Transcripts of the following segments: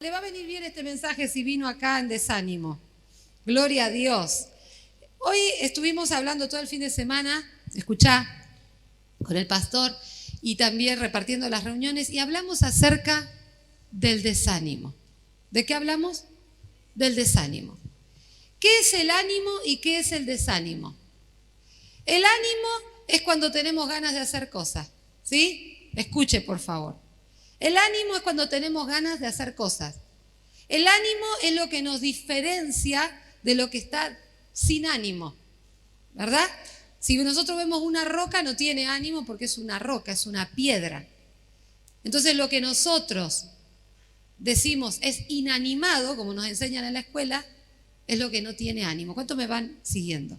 Le va a venir bien este mensaje si vino acá en desánimo. Gloria a Dios. Hoy estuvimos hablando todo el fin de semana, escuchá, con el pastor y también repartiendo las reuniones y hablamos acerca del desánimo. ¿De qué hablamos? Del desánimo. ¿Qué es el ánimo y qué es el desánimo? El ánimo es cuando tenemos ganas de hacer cosas, ¿sí? Escuche, por favor. El ánimo es cuando tenemos ganas de hacer cosas. El ánimo es lo que nos diferencia de lo que está sin ánimo, ¿verdad? Si nosotros vemos una roca, no tiene ánimo porque es una roca, es una piedra. Entonces lo que nosotros decimos es inanimado, como nos enseñan en la escuela, es lo que no tiene ánimo. ¿Cuántos me van siguiendo?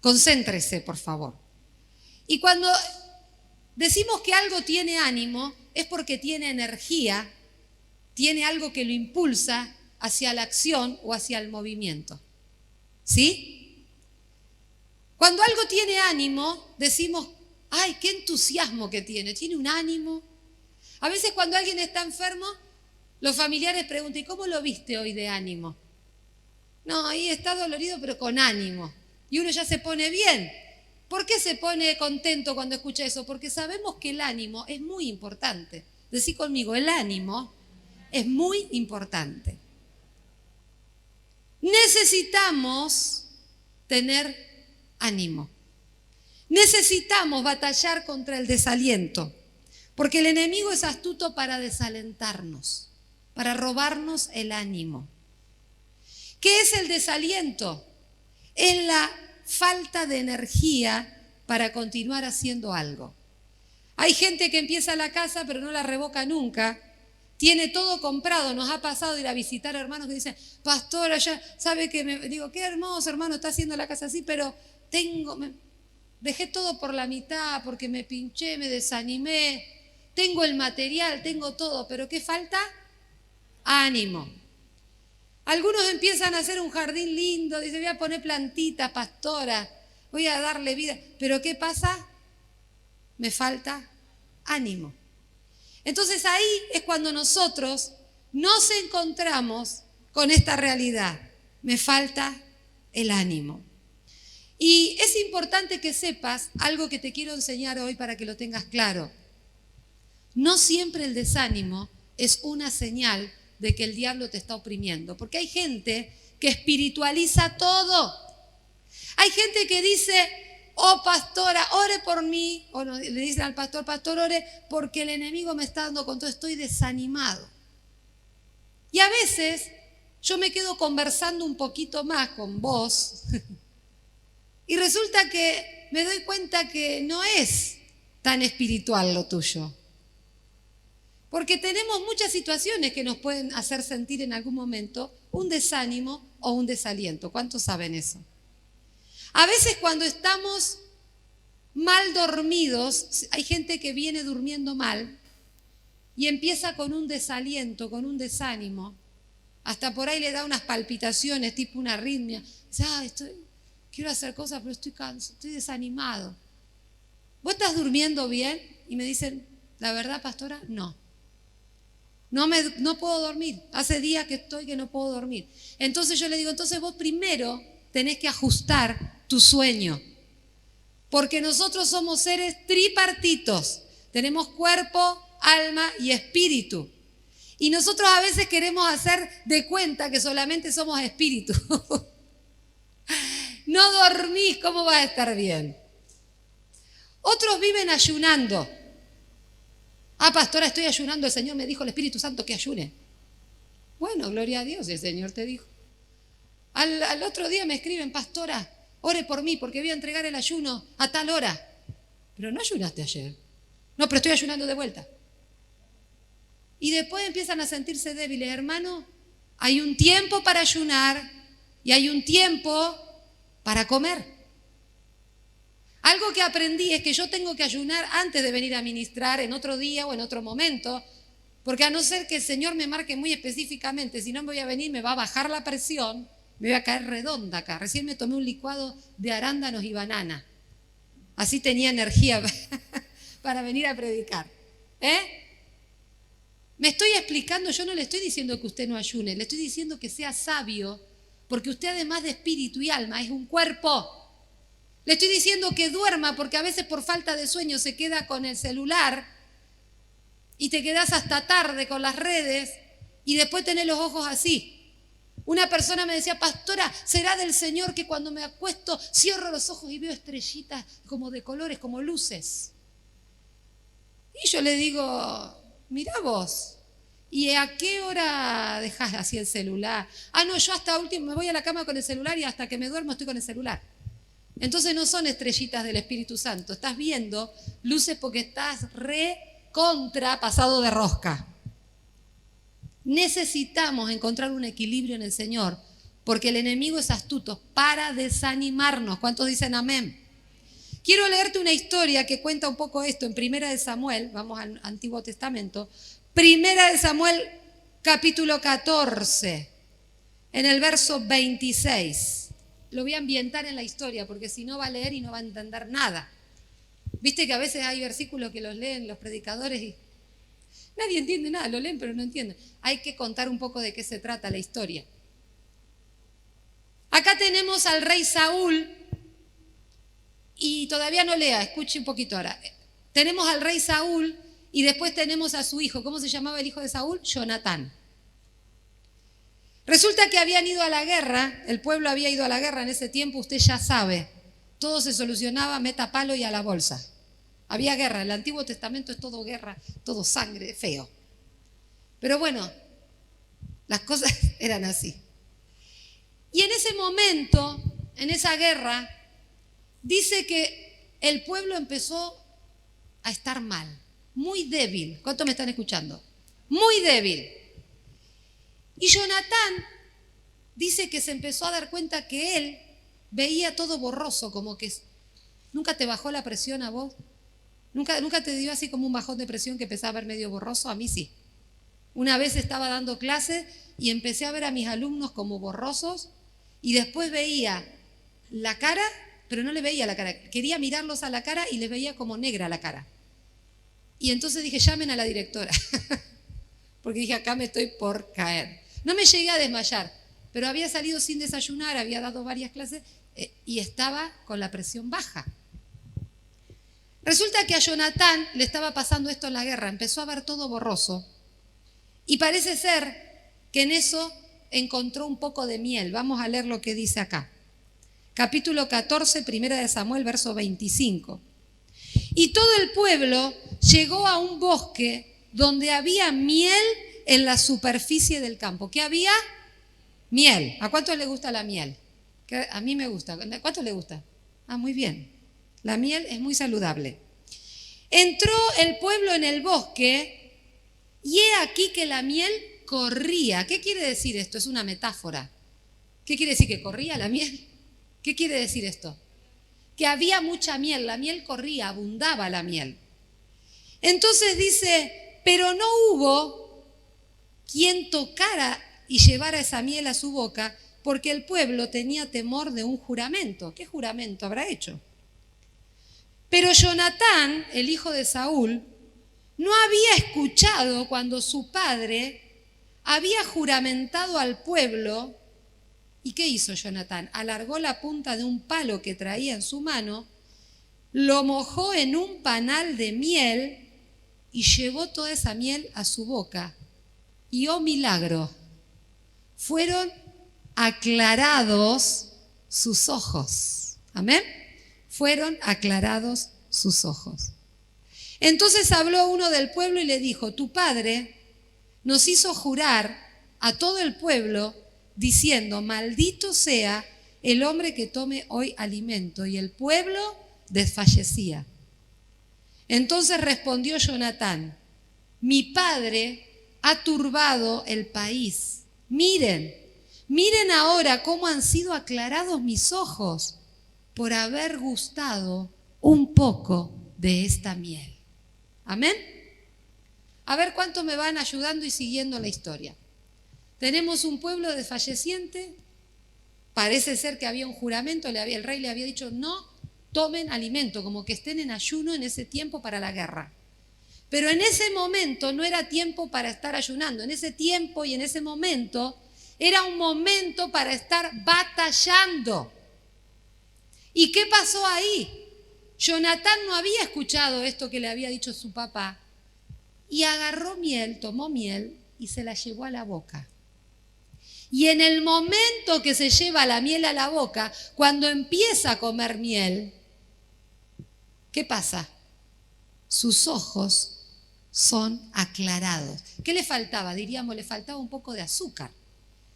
Concéntrese, por favor. Y cuando decimos que algo tiene ánimo, es porque tiene energía, tiene algo que lo impulsa hacia la acción o hacia el movimiento. ¿Sí? Cuando algo tiene ánimo, decimos, ¡ay, qué entusiasmo que tiene! Tiene un ánimo. A veces cuando alguien está enfermo, los familiares preguntan, ¿y cómo lo viste hoy de ánimo? No, ahí está dolorido, pero con ánimo. Y uno ya se pone bien. ¿Por qué se pone contento cuando escucha eso? Porque sabemos que el ánimo es muy importante. Decí conmigo, el ánimo es muy importante. Necesitamos tener ánimo. Necesitamos batallar contra el desaliento, porque el enemigo es astuto para desalentarnos, para robarnos el ánimo. ¿Qué es el desaliento? Es la falta de energía para continuar haciendo algo. Hay gente que empieza la casa pero no la revoca nunca. Tiene todo comprado. Nos ha pasado de ir a visitar hermanos que dicen, pastora, ya sabe que digo, qué hermoso hermano, está haciendo la casa así, pero dejé todo por la mitad porque me pinché, me desanimé, tengo el material, tengo todo, pero ¿qué falta? Ánimo. Algunos empiezan a hacer un jardín lindo, dicen, voy a poner plantitas, pastora, voy a darle vida, pero ¿qué pasa? Me falta ánimo. Entonces ahí es cuando nosotros nos encontramos con esta realidad. Me falta el ánimo. Y es importante que sepas algo que te quiero enseñar hoy para que lo tengas claro. No siempre el desánimo es una señal de que el diablo te está oprimiendo. Porque hay gente que espiritualiza todo. Hay gente que dice, oh pastora, ore por mí. O no, le dicen al pastor, pastor, ore porque el enemigo me está dando con todo, estoy desanimado. Y a veces yo me quedo conversando un poquito más con vos y resulta que me doy cuenta que no es tan espiritual lo tuyo. Porque tenemos muchas situaciones que nos pueden hacer sentir en algún momento un desánimo o un desaliento. ¿Cuántos saben eso? A veces cuando estamos mal dormidos, hay gente que viene durmiendo mal y empieza con un desaliento, con un desánimo. Hasta por ahí le da unas palpitaciones, tipo una arritmia. Dice, quiero hacer cosas, pero estoy cansado, estoy desanimado. ¿Vos estás durmiendo bien? Y me dicen, la verdad, pastora, no. No puedo dormir. Hace días que no puedo dormir. Entonces yo le digo, entonces vos primero tenés que ajustar tu sueño. Porque nosotros somos seres tripartitos. Tenemos cuerpo, alma y espíritu. Y nosotros a veces queremos hacer de cuenta que solamente somos espíritu. No dormís, ¿cómo vas a estar bien? Otros viven ayunando. Pastora, estoy ayunando, el Señor me dijo, el Espíritu Santo, que ayune. Bueno, gloria a Dios, el Señor te dijo. Al otro día me escriben, pastora, ore por mí porque voy a entregar el ayuno a tal hora. Pero no ayunaste ayer. No, pero estoy ayunando de vuelta. Y después empiezan a sentirse débiles. Hermano, hay un tiempo para ayunar y hay un tiempo para comer. Algo que aprendí es que yo tengo que ayunar antes de venir a ministrar en otro día o en otro momento, porque a no ser que el Señor me marque muy específicamente, si no me voy a venir, me va a bajar la presión, me voy a caer redonda acá. Recién me tomé un licuado de arándanos y banana. Así tenía energía para venir a predicar. Me estoy explicando, yo no le estoy diciendo que usted no ayune, le estoy diciendo que sea sabio, porque usted además de espíritu y alma es un cuerpo. Le estoy diciendo que duerma, porque a veces por falta de sueño se queda con el celular y te quedas hasta tarde con las redes y después tenés los ojos así. Una persona me decía, pastora, ¿será del Señor que cuando me acuesto cierro los ojos y veo estrellitas como de colores, como luces? Y yo le digo, mirá vos, ¿y a qué hora dejás así el celular? Ah, no, yo hasta último me voy a la cama con el celular y hasta que me duermo estoy con el celular. Entonces no son estrellitas del Espíritu Santo, estás viendo luces porque estás contra pasado de rosca. Necesitamos encontrar un equilibrio en el Señor, porque el enemigo es astuto para desanimarnos. ¿Cuántos dicen amén? Quiero leerte una historia que cuenta un poco esto en Primera de Samuel, vamos al Antiguo Testamento. Primera de Samuel, capítulo 14, en el verso 26. Lo voy a ambientar en la historia, porque si no va a leer y no va a entender nada. Viste que a veces hay versículos que los leen los predicadores y nadie entiende nada, lo leen pero no entienden. Hay que contar un poco de qué se trata la historia. Acá tenemos al rey Saúl, y todavía no lea, escuche un poquito ahora. Tenemos al rey Saúl y después tenemos a su hijo. ¿Cómo se llamaba el hijo de Saúl? Jonatán. Resulta que habían ido a la guerra, el pueblo había ido a la guerra en ese tiempo, usted ya sabe. Todo se solucionaba, meta palo y a la bolsa. Había guerra, el Antiguo Testamento es todo guerra, todo sangre, feo. Pero bueno, las cosas eran así. Y en ese momento, en esa guerra, dice que el pueblo empezó a estar mal, muy débil. ¿Cuántos me están escuchando? Muy débil. Y Jonatán dice que se empezó a dar cuenta que él veía todo borroso, como que nunca te bajó la presión a vos. ¿Nunca te dio así como un bajón de presión que empezaba a ver medio borroso? A mí sí. Una vez estaba dando clases y empecé a ver a mis alumnos como borrosos y después veía la cara, pero no le veía la cara. Quería mirarlos a la cara y les veía como negra la cara. Y entonces dije, llamen a la directora, porque dije, acá me estoy por caer. No me llegué a desmayar, pero había salido sin desayunar, había dado varias clases y estaba con la presión baja. Resulta que a Jonatán le estaba pasando esto en la guerra, empezó a ver todo borroso y parece ser que en eso encontró un poco de miel. Vamos a leer lo que dice acá. Capítulo 14, Primera de Samuel, verso 25. Y todo el pueblo llegó a un bosque donde había miel en la superficie del campo. ¿Qué había? Miel. ¿A cuántos le gusta la miel? A mí me gusta. ¿A cuántos le gusta? Ah, muy bien. La miel es muy saludable. Entró el pueblo en el bosque y he aquí que la miel corría. ¿Qué quiere decir esto? Es una metáfora. ¿Qué quiere decir que corría la miel? ¿Qué quiere decir esto? Que había mucha miel, la miel corría, abundaba la miel. Entonces dice, pero no hubo quien tocara y llevara esa miel a su boca, porque el pueblo tenía temor de un juramento. ¿Qué juramento habrá hecho? Pero Jonatán, el hijo de Saúl, no había escuchado cuando su padre había juramentado al pueblo. ¿Y qué hizo Jonatán? Alargó la punta de un palo que traía en su mano, lo mojó en un panal de miel y llevó toda esa miel a su boca. Y oh milagro, fueron aclarados sus ojos. Amén. Fueron aclarados sus ojos. Entonces habló uno del pueblo y le dijo, tu padre nos hizo jurar a todo el pueblo diciendo, maldito sea el hombre que tome hoy alimento. Y el pueblo desfallecía. Entonces respondió Jonatán, mi padre ha turbado el país. Miren ahora cómo han sido aclarados mis ojos por haber gustado un poco de esta miel. Amén. A ver cuántos me van ayudando y siguiendo la historia. Tenemos un pueblo desfalleciente, parece ser que había un juramento, el rey le había dicho no tomen alimento, como que estén en ayuno en ese tiempo para la guerra. Pero en ese momento no era tiempo para estar ayunando. En ese tiempo y en ese momento era un momento para estar batallando. ¿Y qué pasó ahí? Jonatán no había escuchado esto que le había dicho su papá y agarró miel, tomó miel y se la llevó a la boca. Y en el momento que se lleva la miel a la boca, cuando empieza a comer miel, ¿qué pasa? Sus ojos son aclarados. ¿Qué le faltaba? Diríamos, le faltaba un poco de azúcar,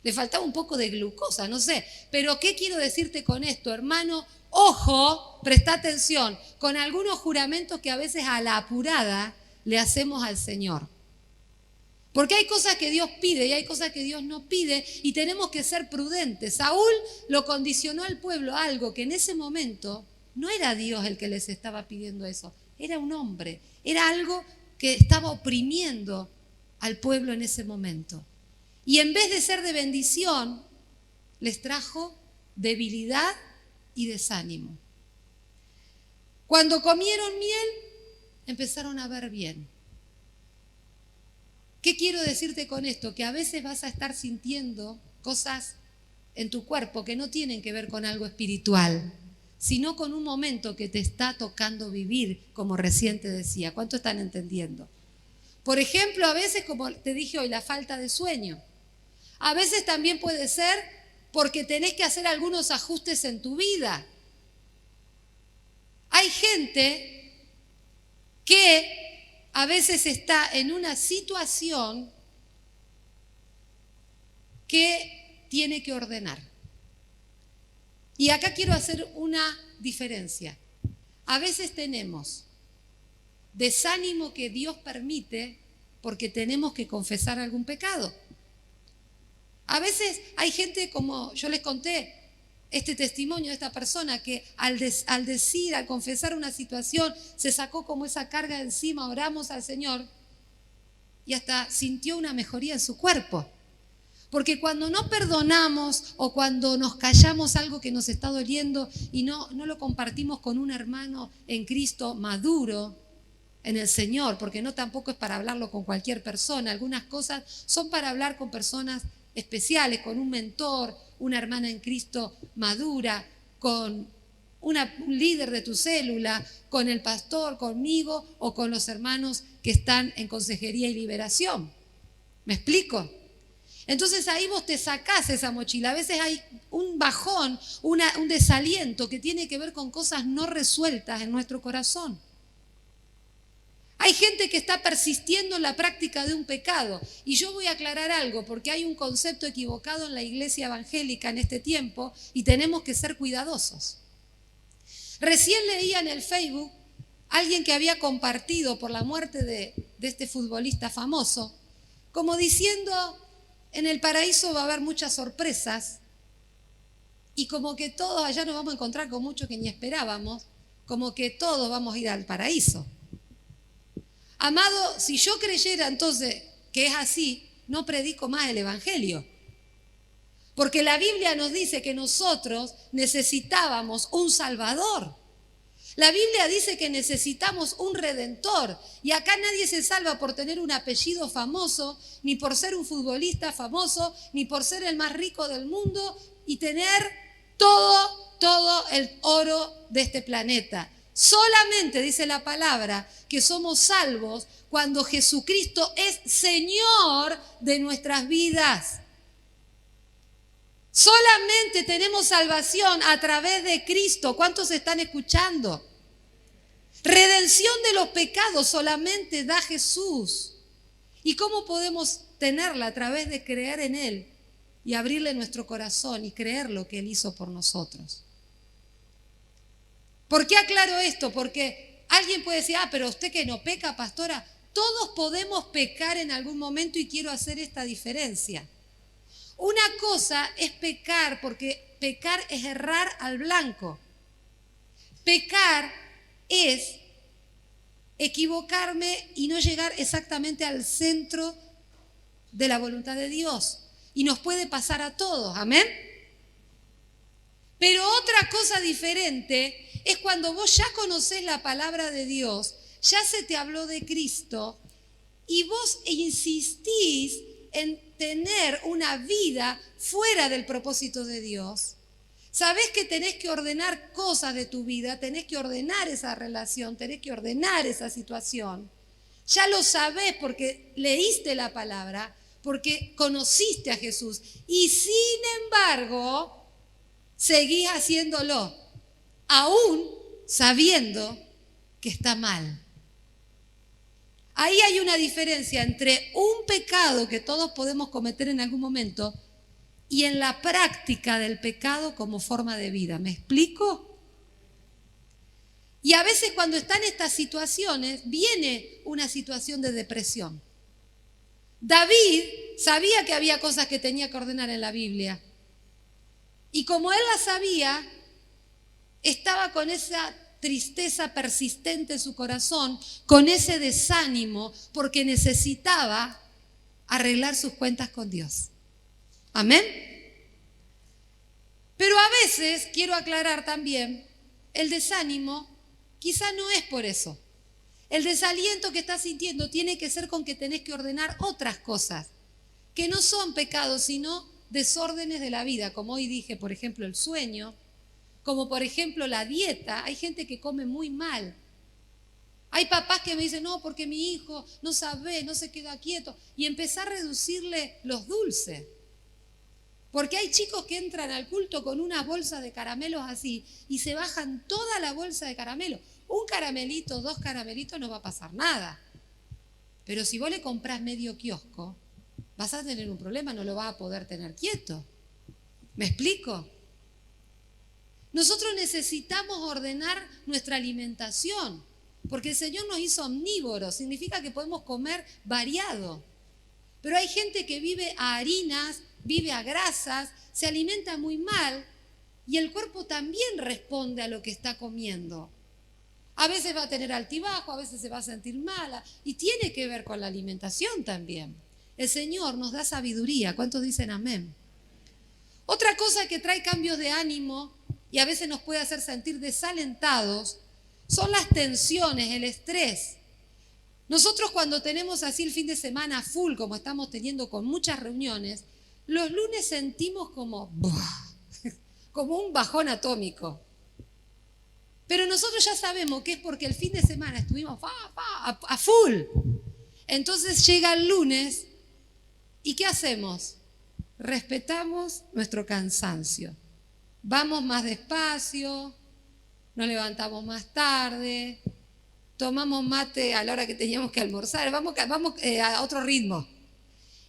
le faltaba un poco de glucosa, no sé. Pero ¿qué quiero decirte con esto, hermano? Ojo, presta atención, con algunos juramentos que a veces a la apurada le hacemos al Señor. Porque hay cosas que Dios pide y hay cosas que Dios no pide y tenemos que ser prudentes. Saúl lo condicionó al pueblo a algo que en ese momento no era Dios el que les estaba pidiendo eso, era un hombre, era algo que estaba oprimiendo al pueblo en ese momento. Y en vez de ser de bendición, les trajo debilidad y desánimo. Cuando comieron miel, empezaron a ver bien. ¿Qué quiero decirte con esto? Que a veces vas a estar sintiendo cosas en tu cuerpo que no tienen que ver con algo espiritual, sino con un momento que te está tocando vivir, como recién te decía. ¿Cuánto están entendiendo? Por ejemplo, a veces, como te dije hoy, la falta de sueño. A veces también puede ser porque tenés que hacer algunos ajustes en tu vida. Hay gente que a veces está en una situación que tiene que ordenar. Y acá quiero hacer una diferencia. A veces tenemos desánimo que Dios permite porque tenemos que confesar algún pecado. A veces hay gente, como yo les conté, este testimonio de esta persona que al decir, al confesar una situación, se sacó como esa carga de encima, oramos al Señor y hasta sintió una mejoría en su cuerpo. Porque cuando no perdonamos o cuando nos callamos algo que nos está doliendo y no lo compartimos con un hermano en Cristo maduro en el Señor, porque no tampoco es para hablarlo con cualquier persona, algunas cosas son para hablar con personas especiales, con un mentor, una hermana en Cristo madura, con un líder de tu célula, con el pastor, conmigo o con los hermanos que están en consejería y liberación. ¿Me explico? Entonces ahí vos te sacás esa mochila. A veces hay un bajón, un desaliento que tiene que ver con cosas no resueltas en nuestro corazón. Hay gente que está persistiendo en la práctica de un pecado. Y yo voy a aclarar algo, porque hay un concepto equivocado en la iglesia evangélica en este tiempo y tenemos que ser cuidadosos. Recién leía en el Facebook alguien que había compartido por la muerte de este futbolista famoso, como diciendo, en el paraíso va a haber muchas sorpresas y como que todos allá nos vamos a encontrar con mucho que ni esperábamos, como que todos vamos a ir al paraíso. Amado, si yo creyera entonces que es así, no predico más el evangelio. Porque la Biblia nos dice que nosotros necesitábamos un Salvador. La Biblia dice que necesitamos un Redentor. Y acá nadie se salva por tener un apellido famoso, ni por ser un futbolista famoso, ni por ser el más rico del mundo y tener todo el oro de este planeta. Solamente dice la palabra que somos salvos cuando Jesucristo es Señor de nuestras vidas. Solamente tenemos salvación a través de Cristo. ¿Cuántos están escuchando? Redención de los pecados solamente da Jesús. ¿Y cómo podemos tenerla? A través de creer en Él y abrirle nuestro corazón y creer lo que Él hizo por nosotros. ¿Por qué aclaro esto? Porque alguien puede decir, pero usted que no peca, pastora. Todos podemos pecar en algún momento y quiero hacer esta diferencia. Una cosa es pecar, porque pecar es errar al blanco. Pecar es equivocarme y no llegar exactamente al centro de la voluntad de Dios. Y nos puede pasar a todos, ¿amén? Pero otra cosa diferente es cuando vos ya conocés la palabra de Dios, ya se te habló de Cristo y vos insistís en tener una vida fuera del propósito de Dios, sabés que tenés que ordenar cosas de tu vida, tenés que ordenar esa relación, tenés que ordenar esa situación. Ya lo sabés porque leíste la palabra, porque conociste a Jesús y sin embargo seguís haciéndolo, aún sabiendo que está mal. Ahí hay una diferencia entre un pecado que todos podemos cometer en algún momento y en la práctica del pecado como forma de vida. ¿Me explico? Y a veces cuando están estas situaciones, viene una situación de depresión. David sabía que había cosas que tenía que ordenar en la Biblia. Y como él las sabía, estaba con esa tristeza persistente en su corazón, con ese desánimo, porque necesitaba arreglar sus cuentas con Dios. Amén. Pero a veces, quiero aclarar también, el desánimo quizá no es por eso. El desaliento que estás sintiendo tiene que ser con que tenés que ordenar otras cosas, que no son pecados, sino desórdenes de la vida, como hoy dije, por ejemplo, el sueño, como por ejemplo la dieta. Hay gente que come muy mal. Hay papás que me dicen, no, porque mi hijo no sabe, no se queda quieto. Y empezar a reducirle los dulces. Porque hay chicos que entran al culto con unas bolsas de caramelos así y se bajan toda la bolsa de caramelos. Un caramelito, 2 caramelitos no va a pasar nada. Pero si vos le comprás medio kiosco, vas a tener un problema, no lo vas a poder tener quieto. ¿Me explico? Nosotros necesitamos ordenar nuestra alimentación, porque el Señor nos hizo omnívoros, significa que podemos comer variado. Pero hay gente que vive a harinas, vive a grasas, se alimenta muy mal y el cuerpo también responde a lo que está comiendo. A veces va a tener altibajo, a veces se va a sentir mala y tiene que ver con la alimentación también. El Señor nos da sabiduría. ¿Cuántos dicen amén? Otra cosa que trae cambios de ánimo y a veces nos puede hacer sentir desalentados son las tensiones, el estrés. Nosotros cuando tenemos así el fin de semana full, como estamos teniendo con muchas reuniones, los lunes sentimos como un bajón atómico. Pero nosotros ya sabemos que es porque el fin de semana estuvimos a full. Entonces llega el lunes y ¿qué hacemos? Respetamos nuestro cansancio. Vamos más despacio, nos levantamos más tarde, tomamos mate a la hora que teníamos que almorzar, vamos a otro ritmo.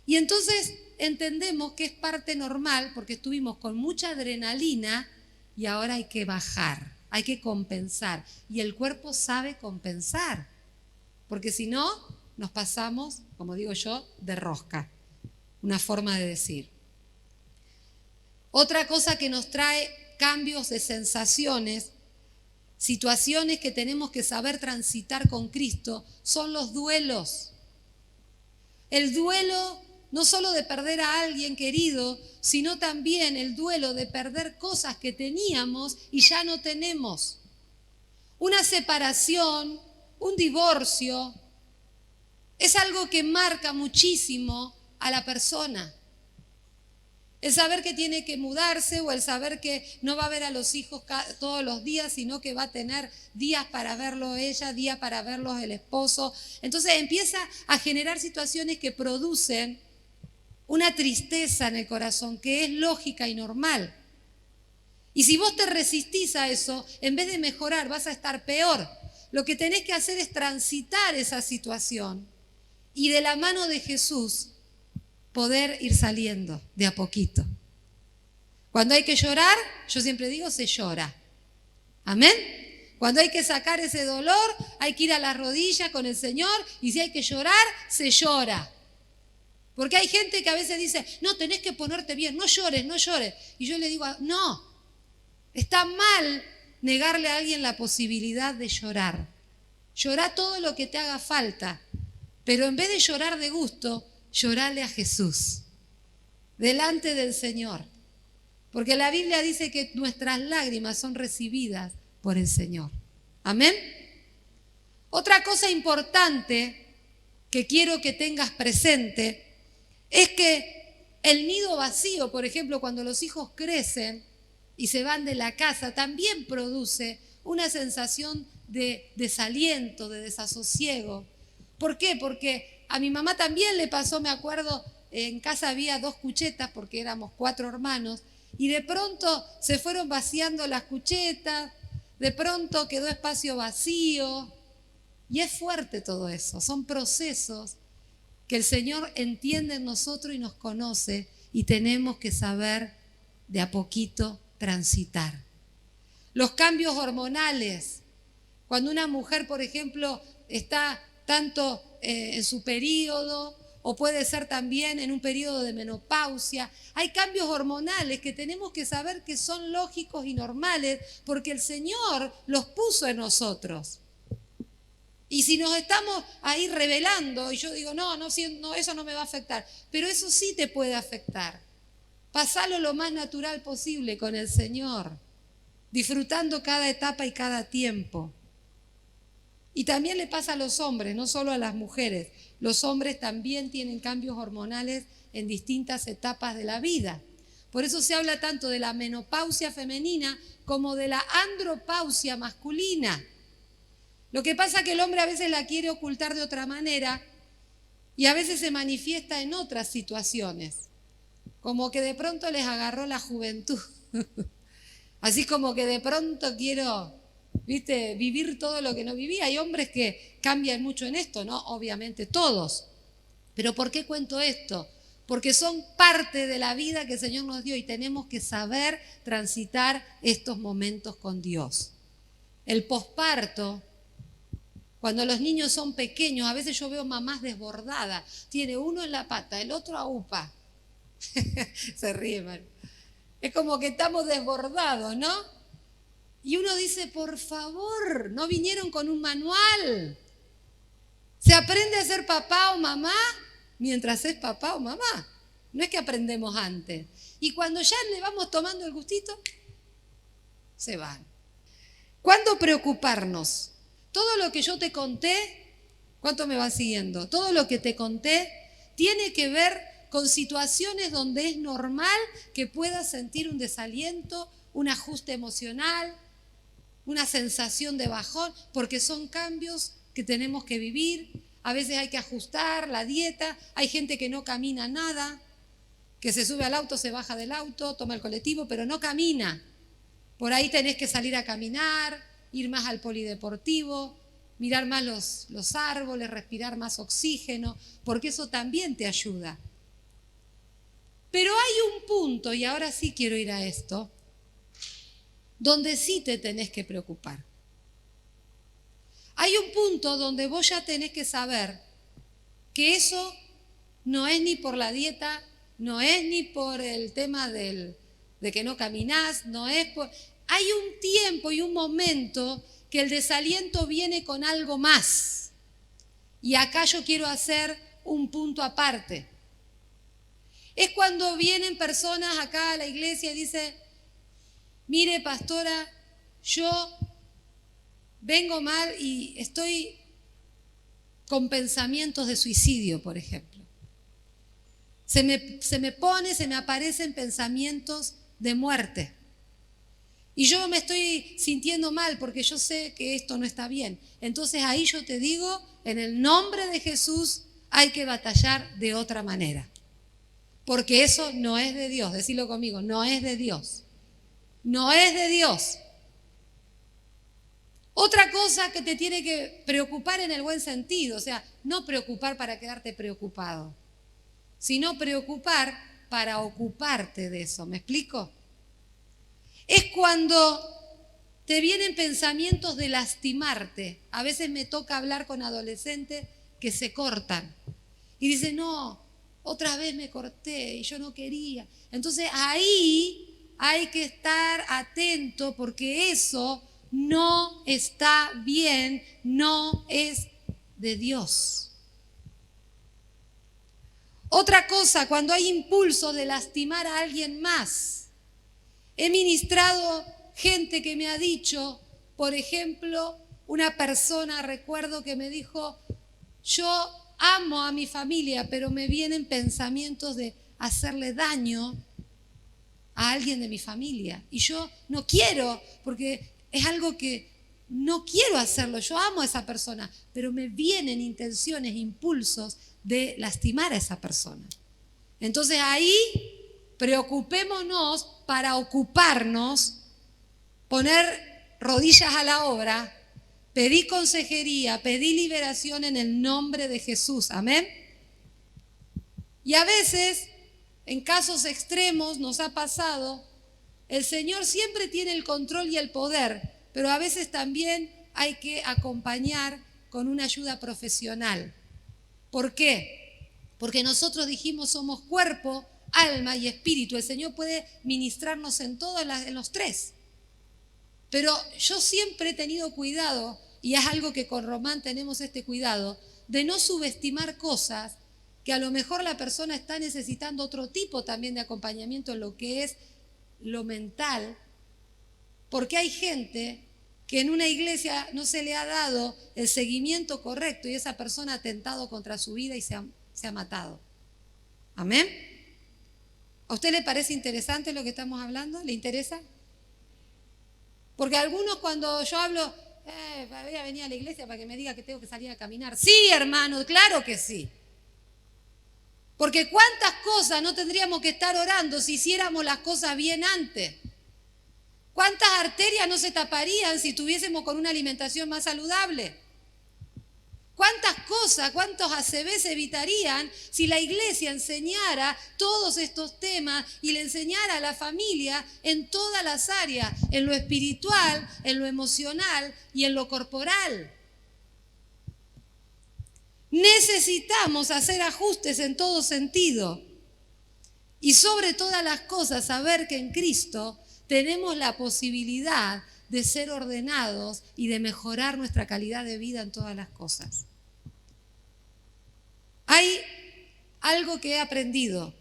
Y entonces entendemos que es parte normal porque estuvimos con mucha adrenalina y ahora hay que bajar, hay que compensar. Y el cuerpo sabe compensar, porque si no, nos pasamos, como digo yo, de rosca. Una forma de decir. Otra cosa que nos trae cambios de sensaciones, situaciones que tenemos que saber transitar con Cristo, son los duelos. El duelo no solo de perder a alguien querido, sino también el duelo de perder cosas que teníamos y ya no tenemos. Una separación, un divorcio, es algo que marca muchísimo a la persona. El saber que tiene que mudarse o el saber que no va a ver a los hijos todos los días, sino que va a tener días para verlo ella, días para verlos el esposo. Entonces empieza a generar situaciones que producen una tristeza en el corazón que es lógica y normal. Y si vos te resistís a eso, en vez de mejorar vas a estar peor. Lo que tenés que hacer es transitar esa situación y de la mano de Jesús poder ir saliendo de a poquito. Cuando hay que llorar, yo siempre digo, se llora. Amén. Cuando hay que sacar ese dolor, hay que ir a las rodillas con el Señor y si hay que llorar, se llora. Porque hay gente que a veces dice, no, tenés que ponerte bien, no llores, no llores. Y yo le digo, no, está mal negarle a alguien la posibilidad de llorar. Llorá todo lo que te haga falta, pero en vez de llorar de gusto, llorale a Jesús, delante del Señor. Porque la Biblia dice que nuestras lágrimas son recibidas por el Señor. Amén. Otra cosa importante que quiero que tengas presente es que el nido vacío, por ejemplo, cuando los hijos crecen y se van de la casa, también produce una sensación de desaliento, de desasosiego. ¿Por qué? Porque a mi mamá también le pasó, me acuerdo, en casa había 2 cuchetas porque éramos 4 hermanos y de pronto se fueron vaciando las cuchetas, de pronto quedó espacio vacío y es fuerte todo eso, son procesos que el Señor entiende en nosotros y nos conoce y tenemos que saber de a poquito transitar. Los cambios hormonales, cuando una mujer, por ejemplo, está tanto en su periodo o puede ser también en un periodo de menopausia, hay cambios hormonales que tenemos que saber que son lógicos y normales porque el Señor los puso en nosotros. Y si nos estamos ahí rebelando y yo digo, no, eso no me va a afectar, pero eso sí te puede afectar. Pasalo lo más natural posible con el Señor, disfrutando cada etapa y cada tiempo. Y también le pasa a los hombres, no solo a las mujeres. Los hombres también tienen cambios hormonales en distintas etapas de la vida. Por eso se habla tanto de la menopausia femenina como de la andropausia masculina. Lo que pasa es que el hombre a veces la quiere ocultar de otra manera y a veces se manifiesta en otras situaciones, como que de pronto les agarró la juventud, así como que de pronto quiero, vivir todo lo que no vivía. Hay hombres que cambian mucho en esto, ¿no? Obviamente todos. Pero ¿por qué cuento esto? Porque son parte de la vida que el Señor nos dio y tenemos que saber transitar estos momentos con Dios. El posparto, cuando los niños son pequeños, a veces yo veo mamás desbordadas. Tiene uno en la pata, el otro a upa. Se ríe, Mario. Es como que estamos desbordados, ¿no? Y uno dice, por favor, ¿no vinieron con un manual? ¿Se aprende a ser papá o mamá mientras es papá o mamá? No es que aprendemos antes. Y cuando ya le vamos tomando el gustito, se van. ¿Cuándo preocuparnos? Todo lo que yo te conté, ¿cuánto me va siguiendo? Todo lo que te conté tiene que ver con situaciones donde es normal que puedas sentir un desaliento, un ajuste emocional, una sensación de bajón, porque son cambios que tenemos que vivir. A veces hay que ajustar la dieta, hay gente que no camina nada, que se sube al auto, se baja del auto, toma el colectivo, pero no camina. Por ahí tenés que salir a caminar, ir más al polideportivo, mirar más los árboles, respirar más oxígeno, porque eso también te ayuda. Pero hay un punto, y ahora sí quiero ir a esto, donde sí te tenés que preocupar. Hay un punto donde vos ya tenés que saber que eso no es ni por la dieta, no es ni por el tema de que no caminás, no es por... Hay un tiempo y un momento que el desaliento viene con algo más. Y acá yo quiero hacer un punto aparte. Es cuando vienen personas acá a la iglesia y dicen, mire, pastora, yo vengo mal y estoy con pensamientos de suicidio, por ejemplo. Se me aparecen pensamientos de muerte. Y yo me estoy sintiendo mal porque yo sé que esto no está bien. Entonces ahí yo te digo, en el nombre de Jesús hay que batallar de otra manera. Porque eso no es de Dios. Decilo conmigo, no es de Dios. No es de Dios. Otra cosa que te tiene que preocupar en el buen sentido, o sea, no preocupar para quedarte preocupado, sino preocupar para ocuparte de eso. ¿Me explico? Es cuando te vienen pensamientos de lastimarte. A veces me toca hablar con adolescentes que se cortan y dicen, no, otra vez me corté y yo no quería. Entonces ahí hay que estar atento porque eso no está bien, no es de Dios. Otra cosa, cuando hay impulsos de lastimar a alguien más. He ministrado gente que me ha dicho, por ejemplo, una persona, recuerdo que me dijo, yo amo a mi familia, pero me vienen pensamientos de hacerle daño a alguien de mi familia. Y yo no quiero, porque es algo que no quiero hacerlo. Yo amo a esa persona, pero me vienen intenciones, impulsos de lastimar a esa persona. Entonces ahí preocupémonos para ocuparnos, poner rodillas a la obra, pedí consejería, pedí liberación en el nombre de Jesús. Amén. Y a veces, en casos extremos, nos ha pasado, el Señor siempre tiene el control y el poder, pero a veces también hay que acompañar con una ayuda profesional. ¿Por qué? Porque nosotros dijimos somos cuerpo, alma y espíritu. El Señor puede ministrarnos en todos, en los tres. Pero yo siempre he tenido cuidado, y es algo que con Román tenemos este cuidado, de no subestimar cosas que a lo mejor la persona está necesitando otro tipo también de acompañamiento en lo que es lo mental, porque hay gente que en una iglesia no se le ha dado el seguimiento correcto y esa persona ha atentado contra su vida y se ha matado. ¿Amén? ¿A usted le parece interesante lo que estamos hablando? ¿Le interesa? Porque algunos cuando yo hablo, voy a venir a la iglesia para que me diga que tengo que salir a caminar. Sí, hermano, claro que sí. Porque cuántas cosas no tendríamos que estar orando si hiciéramos las cosas bien antes. ¿Cuántas arterias no se taparían si tuviésemos con una alimentación más saludable? ¿Cuántas cosas, cuántos ACV se evitarían si la iglesia enseñara todos estos temas y le enseñara a la familia en todas las áreas, en lo espiritual, en lo emocional y en lo corporal? Necesitamos hacer ajustes en todo sentido y sobre todas las cosas saber que en Cristo tenemos la posibilidad de ser ordenados y de mejorar nuestra calidad de vida en todas las cosas. Hay algo que he aprendido.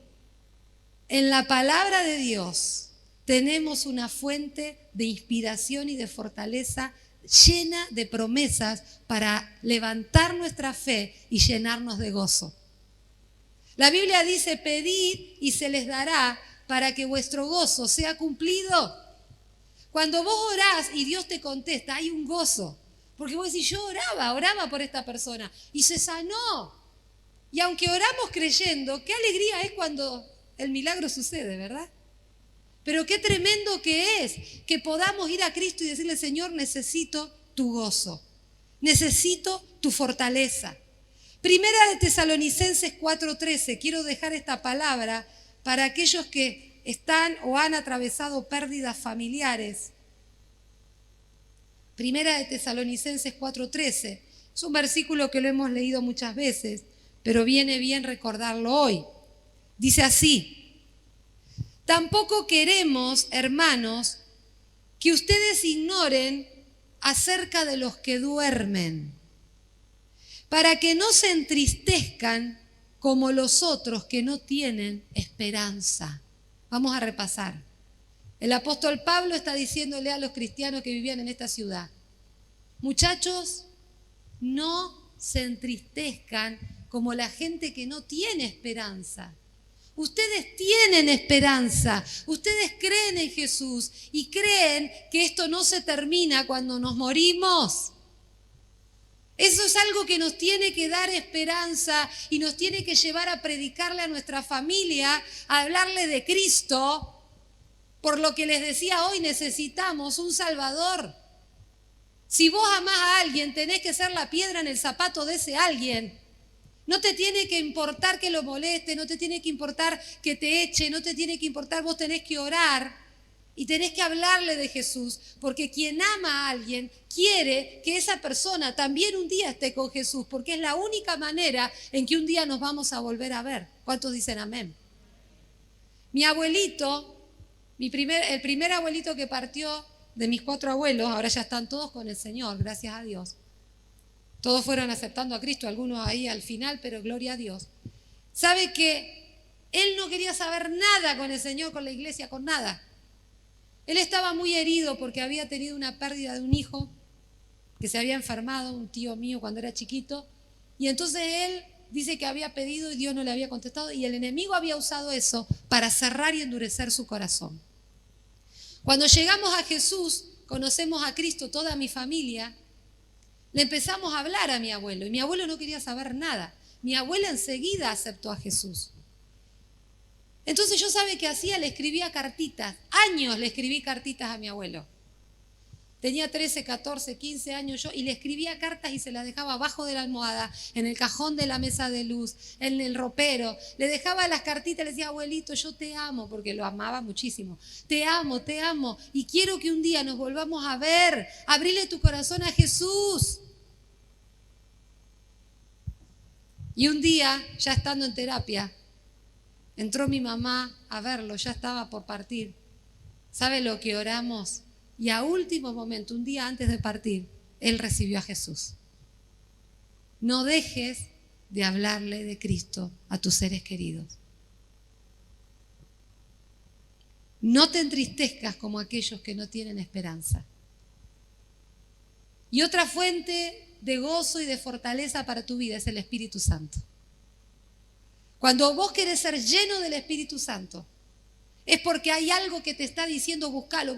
En la palabra de Dios tenemos una fuente de inspiración y de fortaleza llena de promesas para levantar nuestra fe y llenarnos de gozo. La Biblia dice, pedid y se les dará para que vuestro gozo sea cumplido. Cuando vos orás y Dios te contesta, hay un gozo. Porque vos decís, yo oraba por esta persona y se sanó. Y aunque oramos creyendo, qué alegría es cuando el milagro sucede, ¿verdad? Pero qué tremendo que es que podamos ir a Cristo y decirle, Señor, necesito tu gozo, necesito tu fortaleza. Primera de Tesalonicenses 4:13, quiero dejar esta palabra para aquellos que están o han atravesado pérdidas familiares. Primera de Tesalonicenses 4:13, es un versículo que lo hemos leído muchas veces, pero viene bien recordarlo hoy. Dice así, tampoco queremos, hermanos, que ustedes ignoren acerca de los que duermen, para que no se entristezcan como los otros que no tienen esperanza. Vamos a repasar. El apóstol Pablo está diciéndole a los cristianos que vivían en esta ciudad, muchachos, no se entristezcan como la gente que no tiene esperanza. Ustedes tienen esperanza, ustedes creen en Jesús y creen que esto no se termina cuando nos morimos. Eso es algo que nos tiene que dar esperanza y nos tiene que llevar a predicarle a nuestra familia, a hablarle de Cristo. Por lo que les decía hoy, necesitamos un Salvador. Si vos amás a alguien, tenés que ser la piedra en el zapato de ese alguien. No te tiene que importar que lo moleste, no te tiene que importar que te eche, no te tiene que importar, vos tenés que orar y tenés que hablarle de Jesús, porque quien ama a alguien quiere que esa persona también un día esté con Jesús, porque es la única manera en que un día nos vamos a volver a ver. ¿Cuántos dicen amén? Mi abuelito, el primer abuelito que partió de mis 4 abuelos, ahora ya están todos con el Señor, gracias a Dios. Todos fueron aceptando a Cristo, algunos ahí al final, pero gloria a Dios. ¿Sabe que él no quería saber nada con el Señor, con la iglesia, con nada? Él estaba muy herido porque había tenido una pérdida de un hijo que se había enfermado, un tío mío cuando era chiquito, y entonces él dice que había pedido y Dios no le había contestado, y el enemigo había usado eso para cerrar y endurecer su corazón. Cuando llegamos a Jesús, conocemos a Cristo, toda mi familia, le empezamos a hablar a mi abuelo, y mi abuelo no quería saber nada. Mi abuela enseguida aceptó a Jesús. Entonces yo, ¿sabe qué hacía? Le escribía cartitas, años le escribí cartitas a mi abuelo. Tenía 13, 14, 15 años yo, y le escribía cartas y se las dejaba abajo de la almohada, en el cajón de la mesa de luz, en el ropero. Le dejaba las cartitas, le decía, abuelito, yo te amo, porque lo amaba muchísimo. Te amo, y quiero que un día nos volvamos a ver. Abrile tu corazón a Jesús. Y un día, ya estando en terapia, entró mi mamá a verlo, ya estaba por partir. ¿Sabe lo que oramos? Y a último momento, un día antes de partir, él recibió a Jesús. No dejes de hablarle de Cristo a tus seres queridos. No te entristezcas como aquellos que no tienen esperanza. Y otra fuente de gozo y de fortaleza para tu vida es el Espíritu Santo. Cuando vos querés ser lleno del Espíritu Santo, es porque hay algo que te está diciendo búscalo.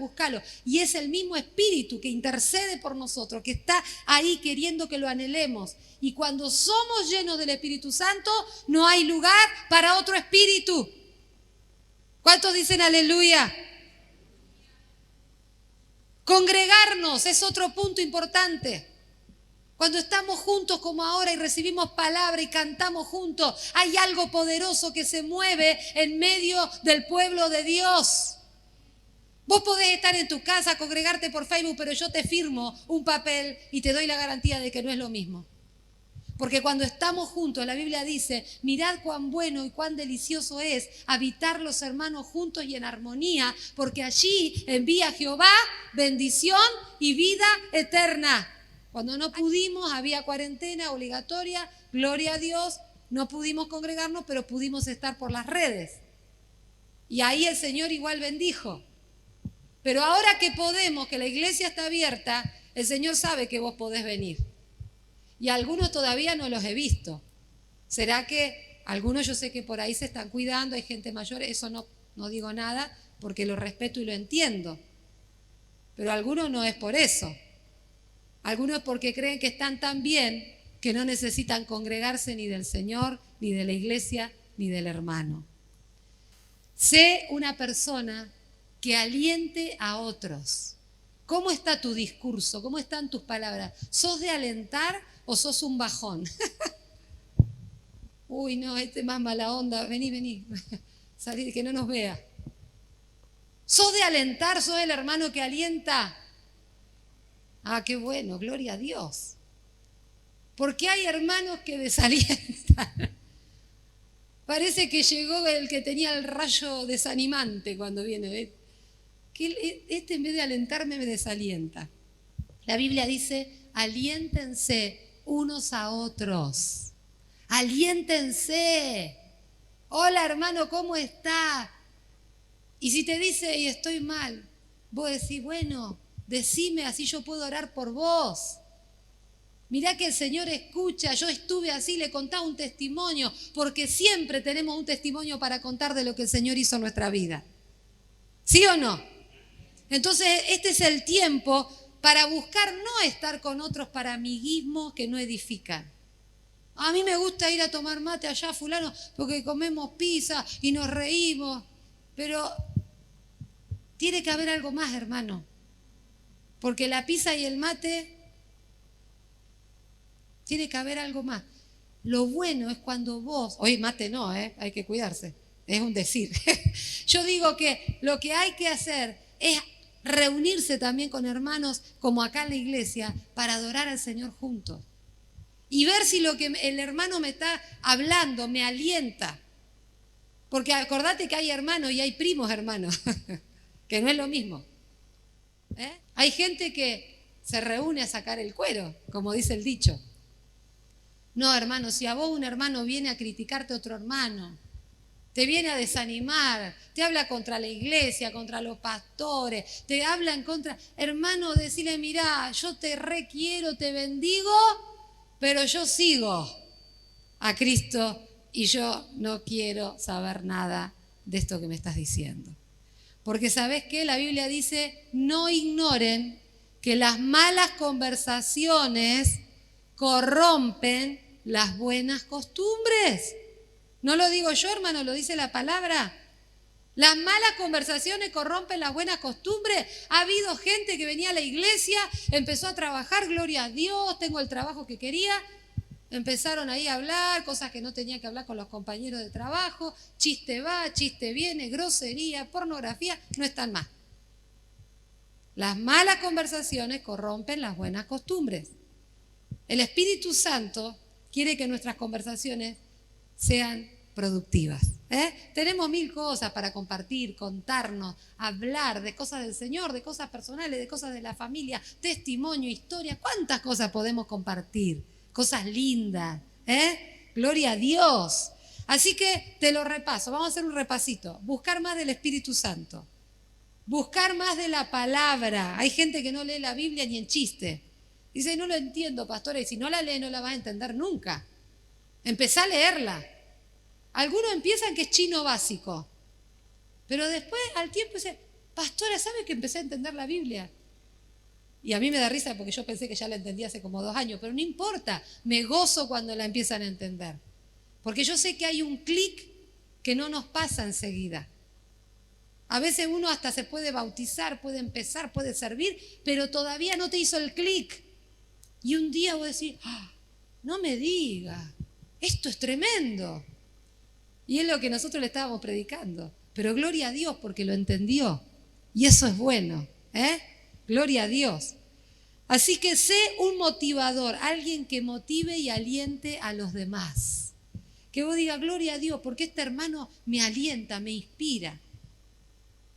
Y es el mismo Espíritu que intercede por nosotros, que está ahí queriendo que lo anhelemos. Y cuando somos llenos del Espíritu Santo, no hay lugar para otro espíritu. ¿Cuántos dicen aleluya? Congregarnos es otro punto importante. Cuando estamos juntos como ahora y recibimos palabra y cantamos juntos, hay algo poderoso que se mueve en medio del pueblo de Dios. Vos podés estar en tu casa, congregarte por Facebook, pero yo te firmo un papel y te doy la garantía de que no es lo mismo. Porque cuando estamos juntos, la Biblia dice, mirad cuán bueno y cuán delicioso es habitar los hermanos juntos y en armonía, porque allí envía Jehová bendición y vida eterna. Cuando no pudimos, había cuarentena obligatoria, gloria a Dios, no pudimos congregarnos, pero pudimos estar por las redes. Y ahí el Señor igual bendijo. Pero ahora que podemos, que la iglesia está abierta, el Señor sabe que vos podés venir. Y algunos todavía no los he visto. ¿Será que algunos yo sé que por ahí se están cuidando, hay gente mayor? Eso no digo nada porque lo respeto y lo entiendo. Pero algunos no es por eso. Algunos porque creen que están tan bien que no necesitan congregarse ni del Señor, ni de la iglesia, ni del hermano. Sé una persona que aliente a otros. ¿Cómo está tu discurso? ¿Cómo están tus palabras? ¿Sos de alentar o sos un bajón? Uy, no, este es más mala onda. Vení. Salí, que no nos vea. ¿Sos de alentar? ¿Sos el hermano que alienta? Ah, qué bueno, gloria a Dios. Porque hay hermanos que desalientan. Parece que llegó el que tenía el rayo desanimante cuando viene. Que este en vez de alentarme me desalienta. La Biblia dice, aliéntense unos a otros. Aliéntense. Hola hermano, ¿cómo está? Y si te dice, y estoy mal, vos decís, bueno, decime, así yo puedo orar por vos. Mirá que el Señor escucha, yo estuve así, le contaba un testimonio, porque siempre tenemos un testimonio para contar de lo que el Señor hizo en nuestra vida. ¿Sí o no? Entonces, este es el tiempo para buscar no estar con otros para amiguismos que no edifican. A mí me gusta ir a tomar mate allá, fulano, porque comemos pizza y nos reímos, pero tiene que haber algo más, hermano. Porque la pizza y el mate, tiene que haber algo más. Lo bueno es cuando vos, hoy mate no, hay que cuidarse, es un decir. Yo digo que lo que hay que hacer es reunirse también con hermanos como acá en la iglesia para adorar al Señor juntos. Y ver si lo que el hermano me está hablando me alienta. Porque acordate que hay hermanos y hay primos hermanos, que no es lo mismo. Hay gente que se reúne a sacar el cuero, como dice el dicho. No, hermano, si a vos un hermano viene a criticarte a otro hermano, te viene a desanimar, te habla contra la iglesia, contra los pastores, te habla en contra. Hermano, decirle, mirá, yo te requiero, te bendigo, pero yo sigo a Cristo y yo no quiero saber nada de esto que me estás diciendo. Porque ¿sabés qué? La Biblia dice, no ignoren que las malas conversaciones corrompen las buenas costumbres. No lo digo yo, hermano, lo dice la palabra. Las malas conversaciones corrompen las buenas costumbres. Ha habido gente que venía a la iglesia, empezó a trabajar, gloria a Dios, tengo el trabajo que quería. Empezaron ahí a hablar, cosas que no tenía que hablar con los compañeros de trabajo, chiste va, chiste viene, grosería, pornografía, no están más. Las malas conversaciones corrompen las buenas costumbres. El Espíritu Santo quiere que nuestras conversaciones sean productivas. Tenemos 1000 cosas para compartir, contarnos, hablar de cosas del Señor, de cosas personales, de cosas de la familia, testimonio, historia. ¿Cuántas cosas podemos compartir? Cosas lindas, Gloria a Dios. Así que te lo repaso, vamos a hacer un repasito. Buscar más del Espíritu Santo. Buscar más de la palabra. Hay gente que no lee la Biblia ni en chiste. Dice, no lo entiendo, pastora, y si no la lee no la vas a entender nunca. Empezá a leerla. Algunos empiezan que es chino básico, pero después al tiempo dice, pastora, ¿sabe que empecé a entender la Biblia? Y a mí me da risa porque yo pensé que ya la entendí hace como 2 años, pero no importa, me gozo cuando la empiezan a entender. Porque yo sé que hay un clic que no nos pasa enseguida. A veces uno hasta se puede bautizar, puede empezar, puede servir, pero todavía no te hizo el clic. Y un día vos decís, no me diga, esto es tremendo. Y es lo que nosotros le estábamos predicando. Pero gloria a Dios porque lo entendió. Y eso es bueno, Gloria a Dios. Así que sé un motivador, alguien que motive y aliente a los demás. Que vos digas, gloria a Dios, porque este hermano me alienta, me inspira.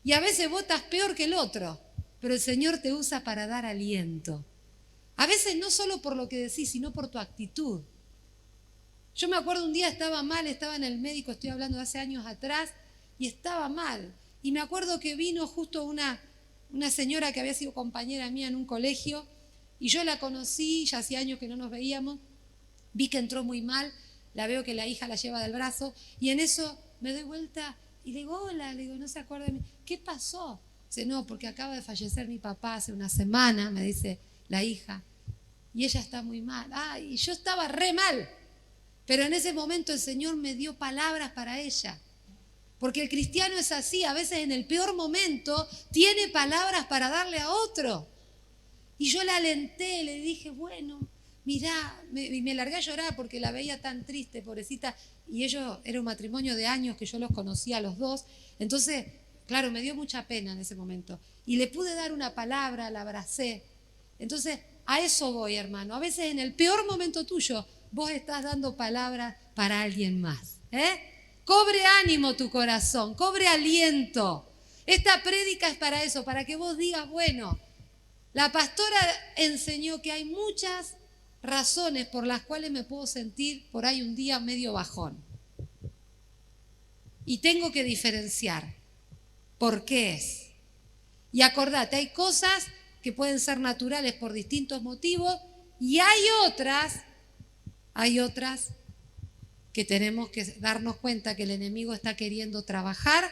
Y a veces vos estás peor que el otro, pero el Señor te usa para dar aliento. A veces no solo por lo que decís, sino por tu actitud. Yo me acuerdo un día estaba mal, estaba en el médico, estoy hablando de hace años atrás, y estaba mal. Y me acuerdo que vino justo una señora que había sido compañera mía en un colegio, y yo la conocí, ya hacía años que no nos veíamos, vi que entró muy mal, la veo que la hija la lleva del brazo, y en eso me doy vuelta y le digo, hola, le digo, no se acuerda de mí, ¿qué pasó? Dice, no, porque acaba de fallecer mi papá hace una semana, me dice la hija, y ella está muy mal. Y yo estaba re mal, pero en ese momento el Señor me dio palabras para ella. Porque el cristiano es así, a veces en el peor momento tiene palabras para darle a otro. Y yo la alenté, le dije, bueno, mirá, me largué a llorar porque la veía tan triste, pobrecita. Y ellos, era un matrimonio de años que yo los conocía a los dos. Entonces, claro, me dio mucha pena en ese momento. Y le pude dar una palabra, la abracé. Entonces, a eso voy, hermano. A veces en el peor momento tuyo, vos estás dando palabras para alguien más, Cobre ánimo tu corazón, cobre aliento. Esta prédica es para eso, para que vos digas, bueno, la pastora enseñó que hay muchas razones por las cuales me puedo sentir por ahí un día medio bajón. Y tengo que diferenciar por qué es. Y acordate, hay cosas que pueden ser naturales por distintos motivos y hay otras que tenemos que darnos cuenta que el enemigo está queriendo trabajar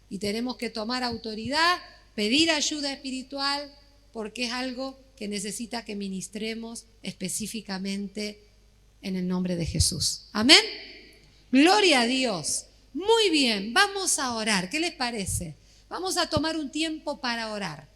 y tenemos que tomar autoridad, pedir ayuda espiritual, porque es algo que necesita que ministremos específicamente en el nombre de Jesús. Amén. Gloria a Dios. Muy bien, vamos a orar. ¿Qué les parece? Vamos a tomar un tiempo para orar.